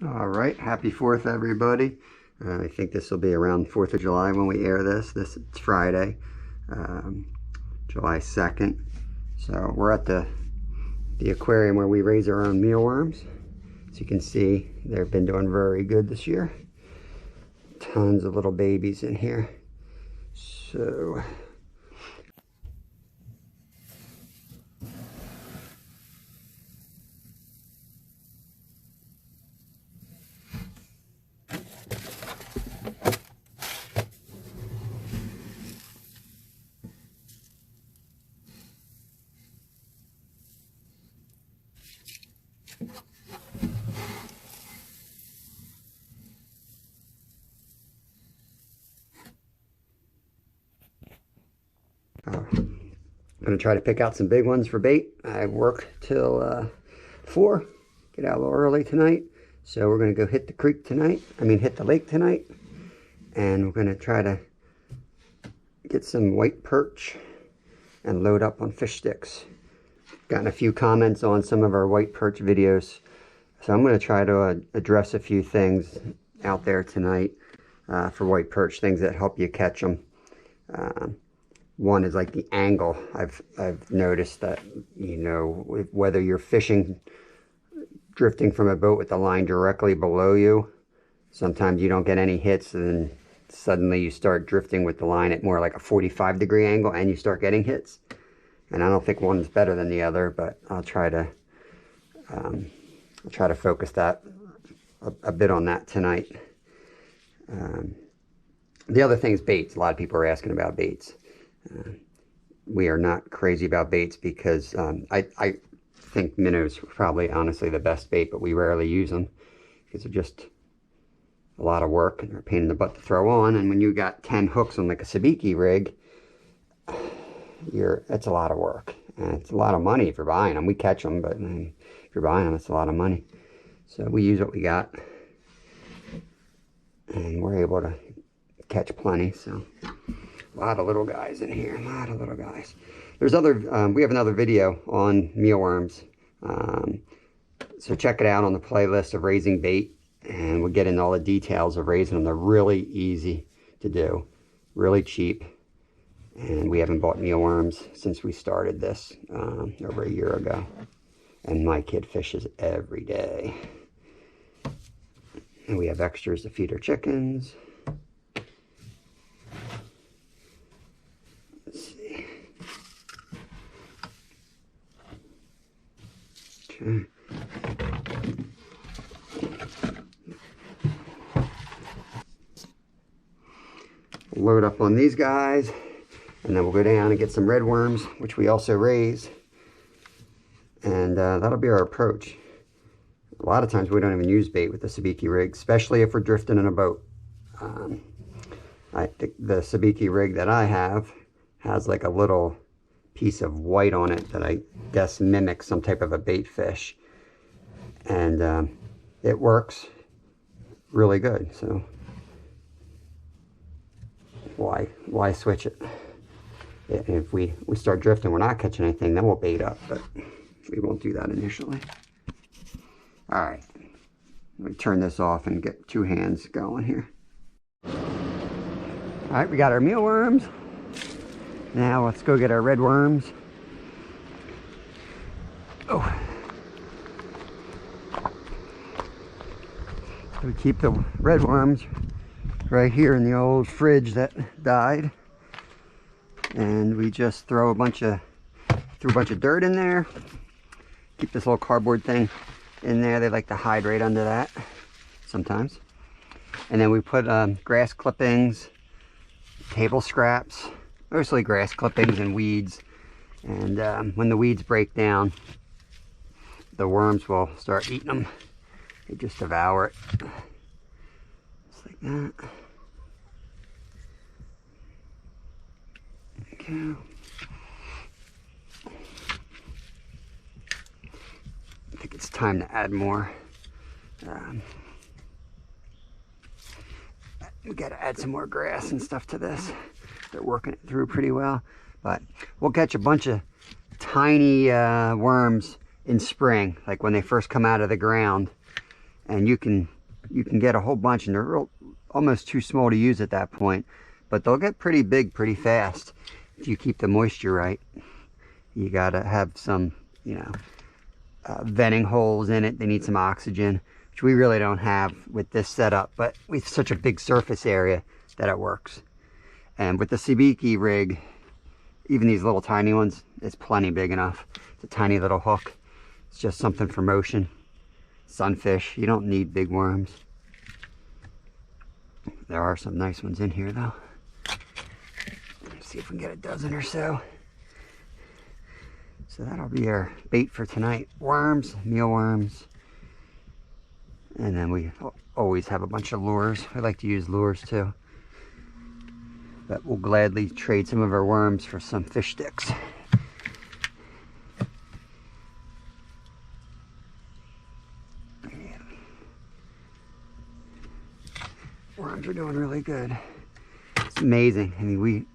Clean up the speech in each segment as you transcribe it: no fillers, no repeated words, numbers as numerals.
All right, happy 4th, everybody. I think this will be around 4th of July when we air this. It's Friday, July 2nd. So we're at the aquarium where we raise our own mealworms. As you can see, they've been doing very good this year. Tons of little babies in here. So I'm going to try to pick out some big ones for bait. I work till 4, get out a little early tonight. So we're going to go hit the creek tonight. Hit the lake tonight. And we're going to try to get some white perch and load up on fish sticks. Gotten a few comments on some of our white perch videos. So I'm going to try to address a few things out there tonight for white perch, things that help you catch them. One is like the angle. I've noticed that, you know, whether you're fishing, drifting from a boat with the line directly below you, sometimes you don't get any hits, and then suddenly you start drifting with the line at more like a 45-degree angle and you start getting hits. And I don't think one's better than the other, but I'll try to focus that a bit on that tonight. The other thing is baits. A lot of people are asking about baits. We are not crazy about baits because I think minnows are probably honestly the best bait, but we rarely use them because they're just a lot of work and they're a pain in the butt to throw on. And when you got 10 hooks on like a Sabiki rig, it's a lot of work and it's a lot of money if you're buying them. We catch them, but if you're buying them, it's a lot of money. So we use what we got, and we're able to catch plenty. So a lot of little guys in here, a lot of little guys. There's other, we have another video on mealworms. So check it out on the playlist of raising bait, and we'll get into all the details of raising them. They're really easy to do, really cheap. And we haven't bought mealworms since we started this over a year ago. And my kid fishes every day. And we have extras to feed our chickens. Let's see. Okay. Load up on these guys. And then we'll go down and get some red worms, which we also raise. And that'll be our approach. A lot of times we don't even use bait with the Sabiki rig, especially if we're drifting in a boat. I think the Sabiki rig that I have has like a little piece of white on it that I guess mimics some type of a bait fish. And it works really good. So why switch it? If we start drifting, we're not catching anything, then we'll bait up, but we won't do that initially. All right, let me turn this off and get 2 hands going here. All right, we got our mealworms. Now let's go get our red worms. Oh. So we keep the red worms right here in the old fridge that died. And we just threw a bunch of dirt in there. Keep this little cardboard thing in there. They like to hide right under that sometimes. And then we put grass clippings, table scraps, mostly grass clippings and weeds. And when the weeds break down, the worms will start eating them. They just devour it. Just like that. Okay. I think it's time to add more. We got to add some more grass and stuff to this. They're working it through pretty well, but we'll catch a bunch of tiny worms in spring, like when they first come out of the ground. and you can get a whole bunch, and they're almost too small to use at that point, but they'll get pretty big pretty fast if you keep the moisture right. You gotta have some, you know, venting holes in it. They need some oxygen, which we really don't have with this setup, but with such a big surface area that it works. And with the Sabiki rig, even these little tiny ones, it's plenty big enough. It's a tiny little hook. It's just something for motion. Sunfish, you don't need big worms. There are some nice ones in here though. Let's see if we can get a dozen or so. So that'll be our bait for tonight. Worms, mealworms. And then we always have a bunch of lures. I like to use lures too. But we'll gladly trade some of our worms for some fish sticks. Worms are doing really good. It's amazing. I mean,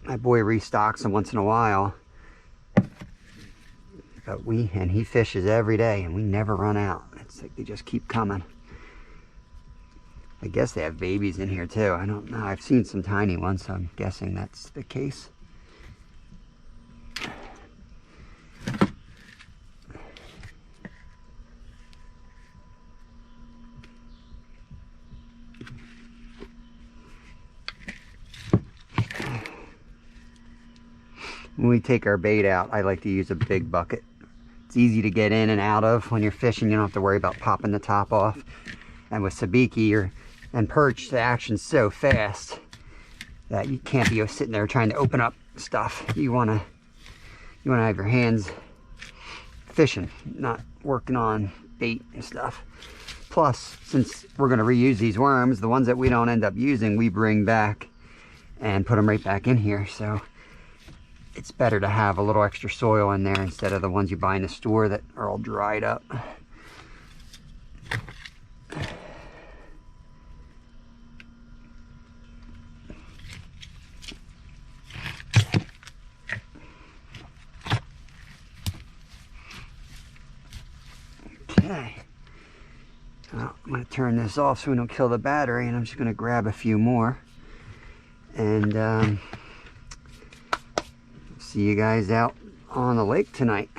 my boy restocks them once in a while. But he fishes every day and we never run out. It's like they just keep coming. I guess they have babies in here too. I don't know. I've seen some tiny ones, so I'm guessing that's the case. When we take our bait out, I like to use a big bucket. It's easy to get in and out of when you're fishing. You don't have to worry about popping the top off. And with Sabiki and perch, the action's so fast that you can't be sitting there trying to open up stuff. You wanna have your hands fishing, not working on bait and stuff. Plus, since we're gonna reuse these worms, the ones that we don't end up using, we bring back and put them right back in here. So it's better to have a little extra soil in there instead of the ones you buy in the store that are all dried up. Okay. Well, I'm going to turn this off so we don't kill the battery, and I'm just going to grab a few more. And see you guys out on the lake tonight.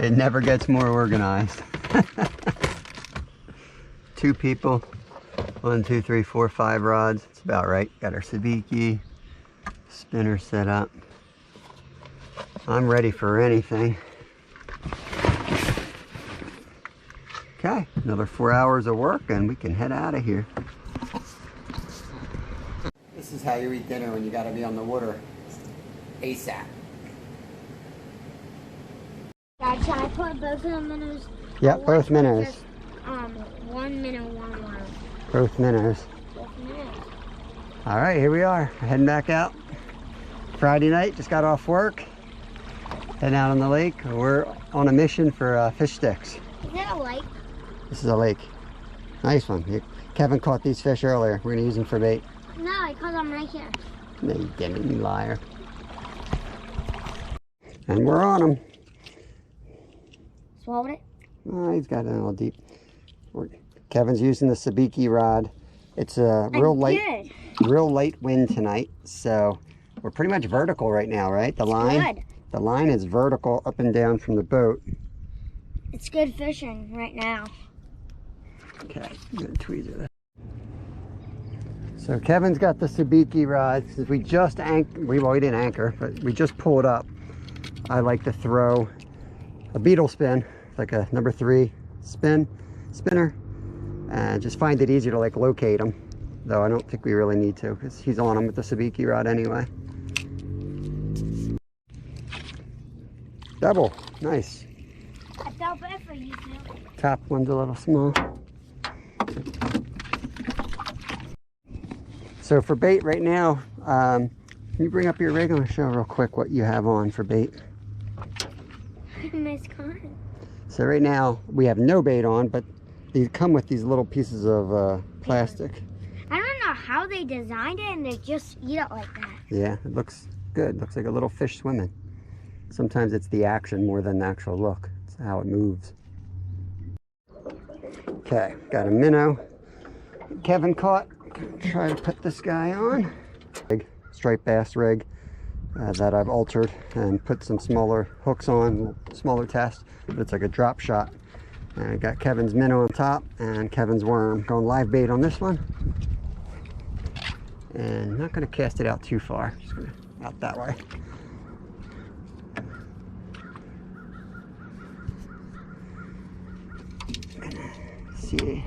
It never gets more organized. 2 people. 1, 2, 3, 4, 5 rods. It's about right. Got our Sabiki spinner set up. I'm ready for anything. Okay, another 4 hours of work and we can head out of here. This is how you eat dinner when you gotta be on the water ASAP. Dad, should I put both of the minnows? Yep, both minnows. Just, 1 minnow, 1 worm. Both minnows. All right, here we are, heading back out. Friday night, just got off work. Heading out on the lake. We're on a mission for fish sticks. Is that a lake? This is a lake. Nice one. Kevin caught these fish earlier. We're gonna use them for bait. No, because I'm right here. No, you didn't, you liar. And we're on them. Swallowed it? Oh, he's got it a little deep. Kevin's using the Sabiki rod. It's a real light wind tonight, so we're pretty much vertical right now, right? The line is vertical up and down from the boat. It's good fishing right now. Okay, I'm gonna tweezer this. So Kevin's got the Sabiki rod. Since we just we didn't anchor, but we just pulled up. I like to throw a beetle spin, like a number 3 spinner, and just find it easier to like locate him. Though I don't think we really need to, because he's on him with the Sabiki rod anyway. Double, nice. I felt bad for you too. Top one's a little small. So for bait right now, can you bring up your rig? I'm going to show real quick what you have on for bait. Miss Con. So right now we have no bait on, but these come with these little pieces of plastic. I don't know how they designed it and they just eat it like that. Yeah, it looks good. Looks like a little fish swimming. Sometimes it's the action more than the actual look. It's how it moves. Okay, got a minnow. Kevin caught. Try to put this guy on. Big striped bass rig that I've altered and put some smaller hooks on, smaller test, but it's like a drop shot. And I got Kevin's minnow on top and Kevin's worm. Going live bait on this one. And not going to cast it out too far. Just going to out that way. See,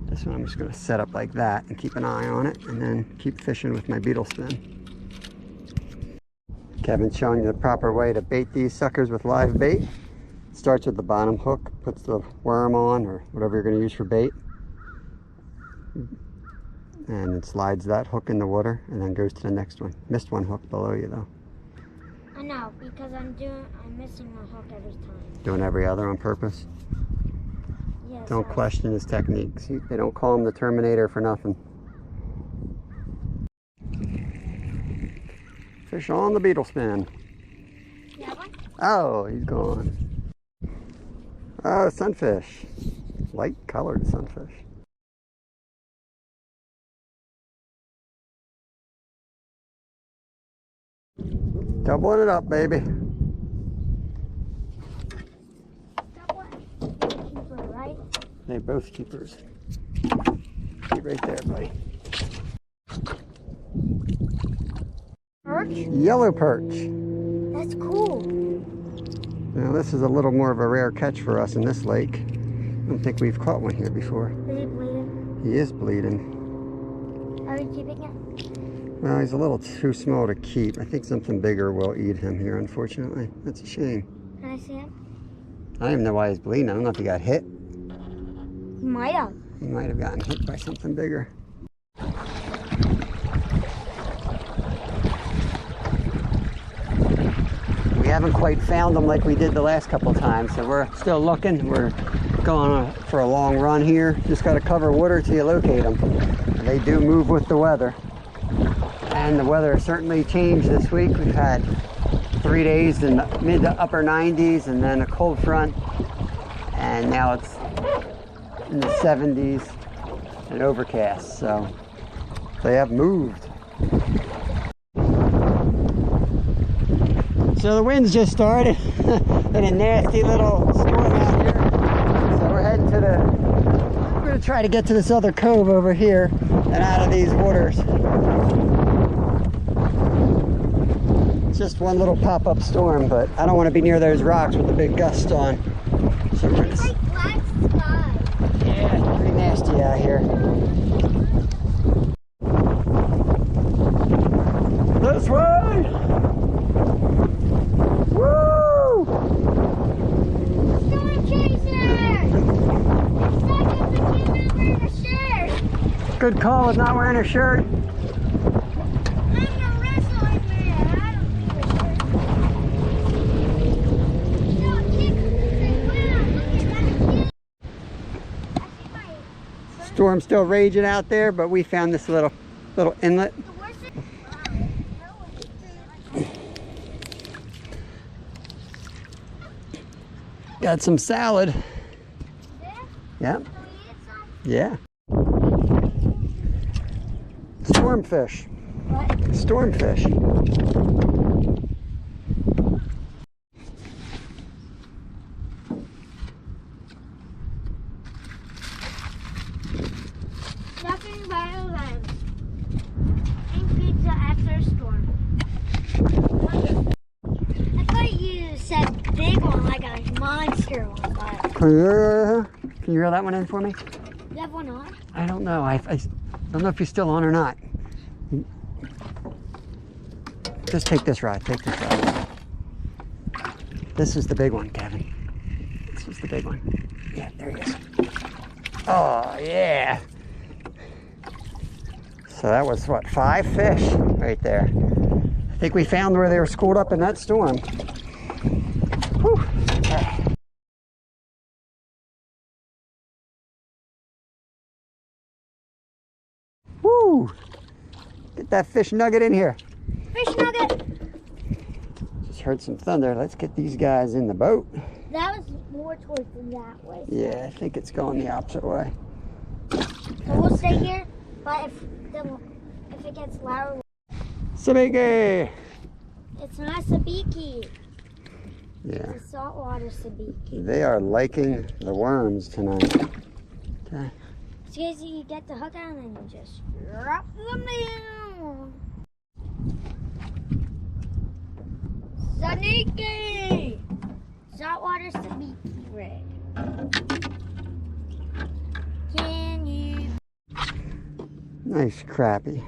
this one I'm just going to set up like that and keep an eye on it and then keep fishing with my beetle spin. Kevin's showing you the proper way to bait these suckers with live bait. Starts with the bottom hook, puts the worm on or whatever you're going to use for bait, and it slides that hook in the water and then goes to the next one. Missed one hook below you though. I know, because I'm missing a hook every time. Doing every other on purpose. Yes, Don't question his techniques. They don't call him the Terminator for nothing. Fish on the beetle spin. Yeah, one? Oh, he's gone. Oh, sunfish. Light colored sunfish. Doubling it up, baby. Keeper, right? They're both keepers. Keep right there, buddy. Perch? Yellow perch. That's cool. Now this is a little more of a rare catch for us in this lake. I don't think we've caught one here before. Is he bleeding? He is bleeding. Are you keeping it? Well, he's a little too small to keep. I think something bigger will eat him here, unfortunately. That's a shame. Can I see him? I don't even know why he's bleeding. I don't know if he got hit. He might have. He might have gotten hit by something bigger. We haven't quite found them like we did the last couple times, so we're still looking. We're going for a long run here. Just got to cover water till you locate them. They do move with the weather. And the weather has certainly changed this week. We've had 3 days in the mid to upper 90s and then a cold front. And now it's in the 70s and overcast. So they have moved. So the wind's just started in a nasty little storm out here. So we're heading to we're going to try to get to this other cove over here and out of these waters. It's just one little pop-up storm, but I don't want to be near those rocks with the big gusts on. So we're It's like black sky. yeah, it's pretty nasty out here. This way! Woo! Storm chaser! It's like if the kid not wearing a shirt. Good call with not wearing a shirt. I'm a wrestling man. I don't need a shirt. No, kick. Wow, look at that kid. I see my... Storm's still raging out there, but we found this little inlet. Where's it? Got some salad. Yeah. Can we eat some? Yeah. Stormfish. What? Stormfish. Nothing better than eating pizza after a storm. I thought you said big one, like a monster one, but Can you reel that one in for me? you have one on? I don't know. I don't know if you're still on or not. Just take this rod. Take this rod. This is the big one, Kevin. This is the big one. Yeah, there he is. Oh, yeah. So that was, what, 5 fish right there. I think we found where they were schooled up in that storm. Whew. All right. Woo! Get that fish nugget in here. Fish nugget. Just heard some thunder. Let's get these guys in the boat. That was more towards that way. Yeah, I think it's going the opposite way. So we'll stay here, but if it gets louder, Sabiki! it's not Sabiki. Yeah. It's a saltwater Sabiki. They are liking the worms tonight. Okay. So you get the hook out and then you just drop them down. Sabiki! Saltwater Sabiki rig. Can you? Nice crappie.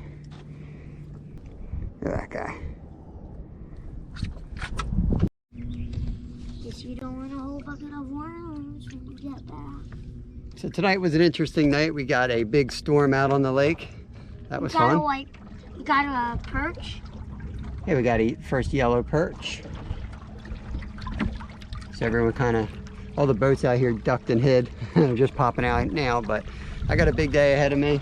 Look at that guy. Guess you don't want a whole bucket of worms when you get back. So tonight was an interesting night. We got a big storm out on the lake. That was fun. You got a perch. Yeah, we got to eat first yellow perch. So everyone kind of, all the boats out here ducked and hid. They're just popping out now, but I got a big day ahead of me.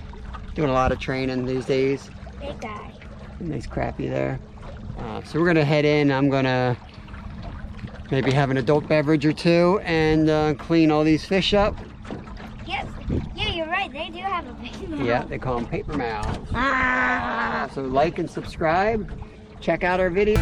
Doing a lot of training these days. Big guy. Nice crappie there. So we're gonna head in. I'm gonna maybe have an adult beverage or two and clean all these fish up. Yes. Yeah, you're right. They do have a big mouth. Yeah, they call them paper mouths. So like and subscribe. Check out our video.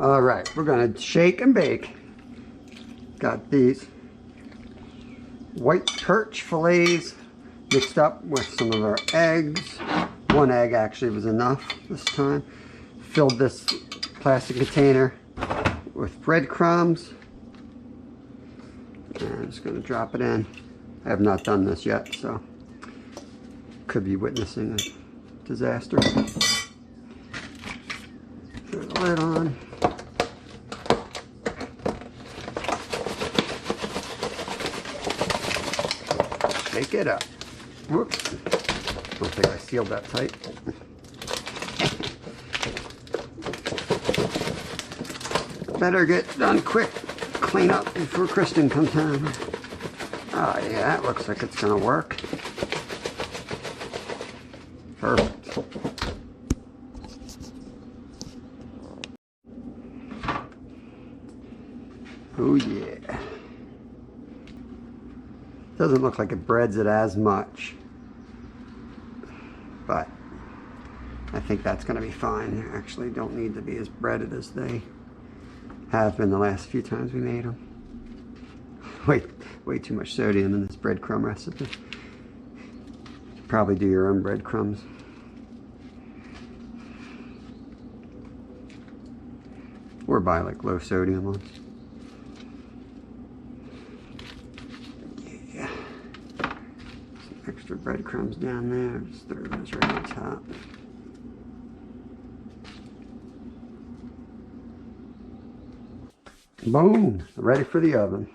All right, we're gonna shake and bake. Got these white perch fillets mixed up with some of our eggs. One egg actually was enough this time. Filled this plastic container with breadcrumbs. And I'm just gonna drop it in. I have not done this yet, so could be witnessing a disaster. Throw the lid on. Shake it up. Whoops. Don't think I sealed that tight. Better get done quick. Clean up before Kristen comes home. Oh yeah, that looks like it's gonna work. Perfect. Oh yeah. Doesn't look like it breads it as much, but I think that's going to be fine. They actually don't need to be as breaded as they have been the last few times we made them. Way too much sodium in this breadcrumb recipe. Probably do your own breadcrumbs. Or buy like low sodium ones. Extra breadcrumbs down there, just throw those right on top. Boom, ready for the oven.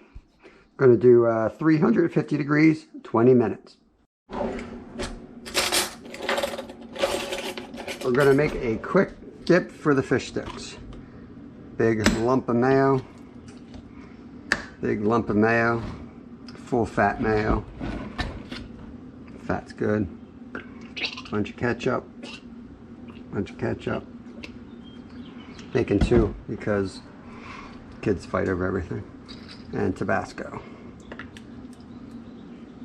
Going to do 350 degrees, 20 minutes. We're going to make a quick dip for the fish sticks. Big lump of mayo, full fat mayo. Fat's good. Bunch of ketchup. Making two because kids fight over everything. And Tabasco.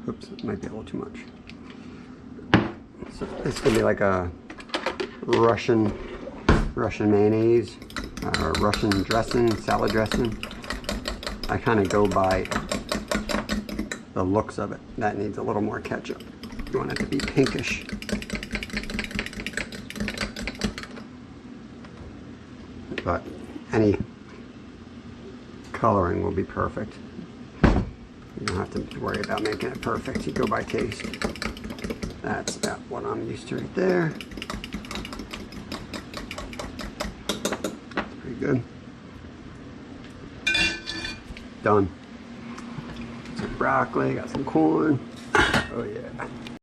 Oops, it might be a little too much. So this is gonna be like a Russian mayonnaise. Russian dressing, salad dressing. I kind of go by the looks of it. That needs a little more ketchup. You want it to be pinkish. But any coloring will be perfect. You don't have to worry about making it perfect. You go by taste. That's about what I'm used to right there. Pretty good. Done. Some broccoli, got some corn. Oh yeah.